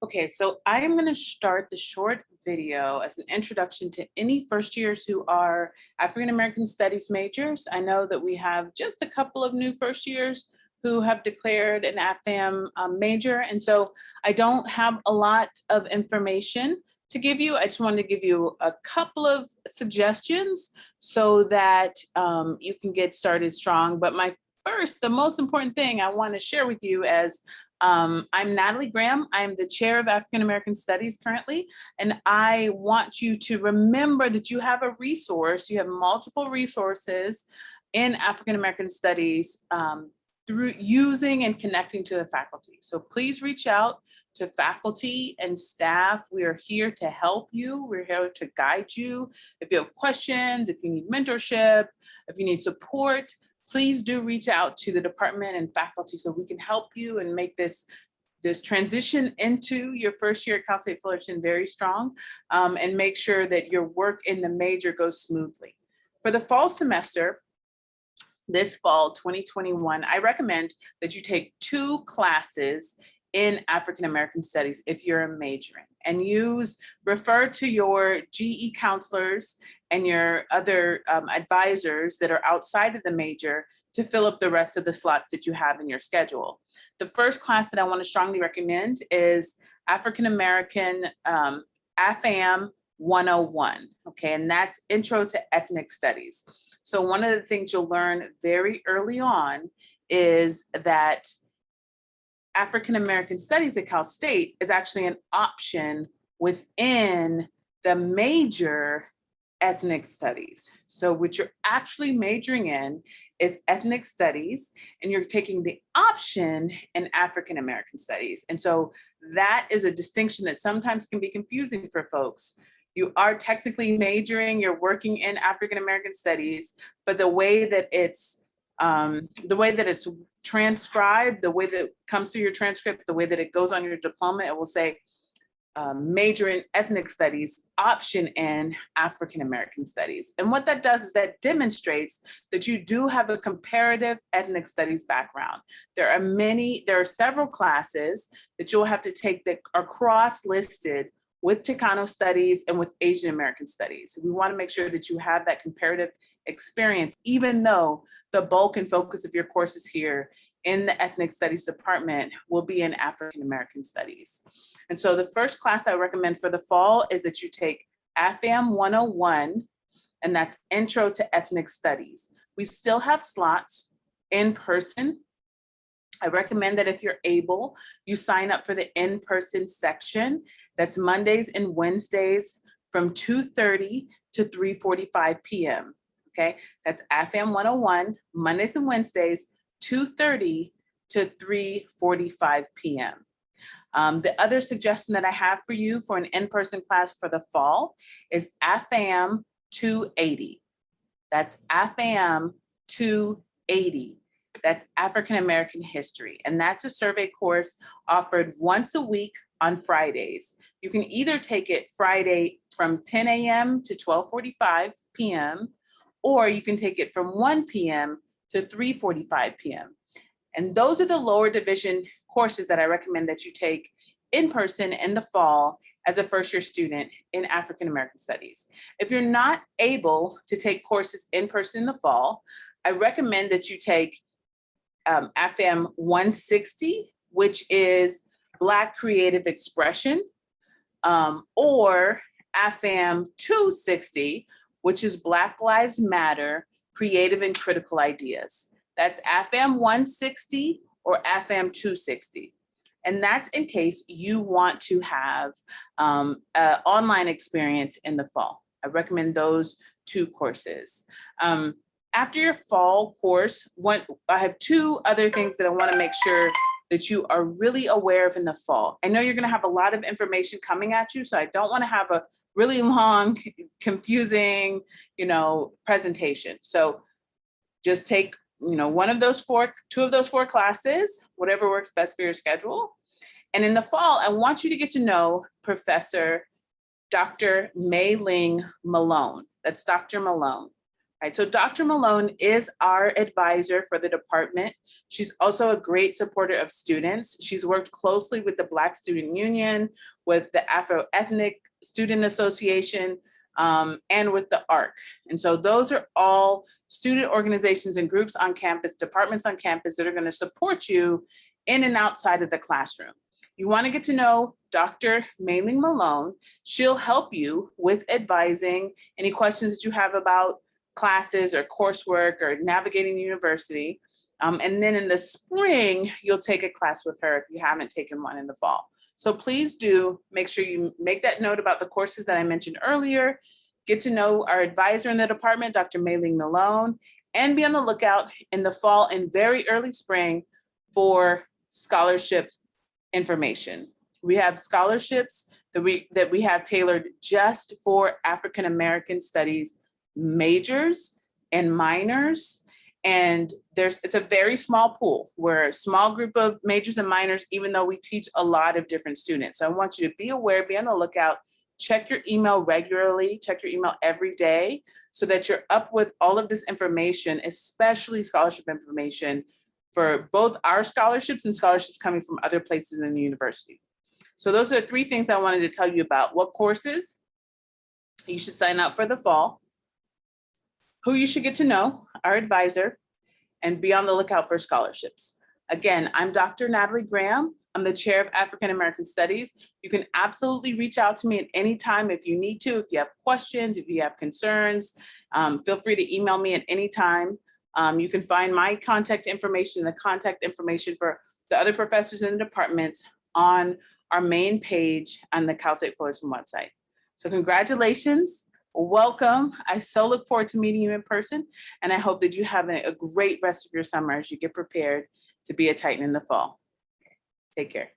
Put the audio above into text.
Okay, so I am going to start the short video as an introduction to any first years who are African American Studies majors. I know that we have just a couple of new first years who have declared an AFAM major, and so I don't have a lot of information to give you. I just wanted to give you a couple of suggestions so that you can get started strong. But the most important thing I want to share with you as I'm Natalie Graham. I'm the chair of African American Studies currently, and I want you to remember that you have a resource. You have multiple resources in African American Studies through using and connecting to the faculty. So please reach out to faculty and staff. We are here to help you. We're here to guide you. If you have questions, if you need mentorship, if you need support, please do reach out to the department and faculty so we can help you and make this transition into your first year at Cal State Fullerton very strong, and make sure that your work in the major goes smoothly. For the fall semester, this fall 2021, I recommend that you take 2 classes in African American Studies if you're a majoring, and refer to your GE counselors and your other advisors that are outside of the major to fill up the rest of the slots that you have in your schedule. The first class that I want to strongly recommend is African American AFAM 101, okay, and that's Intro to Ethnic Studies. So one of the things you'll learn very early on is that African American Studies at Cal State is actually an option within the major ethnic studies. So what you're actually majoring in is ethnic studies, and you're taking the option in African American Studies. And so that is a distinction that sometimes can be confusing for folks. You are technically majoring, you're working in African American Studies, but the way that it's transcribed, the way that it comes through your transcript, the way that it goes on your diploma, it will say major in ethnic studies, option in African American Studies. And what that does is that demonstrates that you do have a comparative ethnic studies background. There are several classes that you'll have to take that are cross-listed with Chicano studies and with Asian American studies. We want to make sure that you have that comparative experience, even though the bulk and focus of your courses here in the ethnic studies department will be in African American studies. And so the first class I recommend for the fall is that you take AFAM 101, and that's Intro to Ethnic Studies. We still have slots in person. I recommend that if you're able, you sign up for the in-person section. That's Mondays and Wednesdays from 2:30 to 3:45 p.m. Okay, that's AFAM 101, Mondays and Wednesdays, 2:30 to 3:45 p.m. The other suggestion that I have for you for an in-person class for the fall is AFAM 280. That's AFAM 280. That's African American History. And that's a survey course offered once a week on Fridays. You can either take it Friday from 10 a.m. to 12:45 p.m., or you can take it from 1 p.m. to 3:45 p.m. And those are the lower division courses that I recommend that you take in person in the fall as a first year student in African American Studies. If you're not able to take courses in person in the fall, I recommend that you take AFAM 160, which is Black Creative Expression, or AFAM 260, which is Black Lives Matter, Creative and Critical Ideas. That's AFAM 160 or AFAM 260. And that's in case you want to have an online experience in the fall. I recommend those 2 courses. After your fall course, I have 2 other things that I want to make sure that you are really aware of in the fall. I know you're going to have a lot of information coming at you, so I don't want to have a really long, confusing, presentation. So just take, 2 of those 4 classes, whatever works best for your schedule. And in the fall, I want you to get to know Professor Dr. Mei Ling Malone. That's Dr. Malone. Right, so Dr. Malone is our advisor for the department. She's also a great supporter of students. She's worked closely with the Black Student Union, with the Afro-Ethnic Student Association, and with the ARC. And so those are all student organizations and groups on campus, departments on campus that are going to support you in and outside of the classroom. You want to get to know Dr. Mei-Ling Malone. She'll help you with advising any questions that you have about classes or coursework or navigating the university. And then in the spring, you'll take a class with her if you haven't taken one in the fall. So please do make sure you make that note about the courses that I mentioned earlier, get to know our advisor in the department, Dr. Mei-Ling Malone, and be on the lookout in the fall and very early spring for scholarship information. We have scholarships that we have tailored just for African American studies majors and minors. And it's a very small pool. We're a small group of majors and minors, even though we teach a lot of different students. So I want you to be aware, be on the lookout, check your email regularly, check your email every day so that you're up with all of this information, especially scholarship information for both our scholarships and scholarships coming from other places in the university. So those are 3 things I wanted to tell you about. What courses you should sign up for the fall, who you should get to know, our advisor, and be on the lookout for scholarships. Again, I'm Dr. Natalie Graham. I'm the chair of African American Studies. You can absolutely reach out to me at any time if you need to, if you have questions, if you have concerns, feel free to email me at any time. You can find my contact information, the contact information for the other professors in the departments on our main page on the Cal State Fullerton website. So congratulations. Welcome. I so look forward to meeting you in person, and I hope that you have a great rest of your summer as you get prepared to be a Titan in the fall. Take care.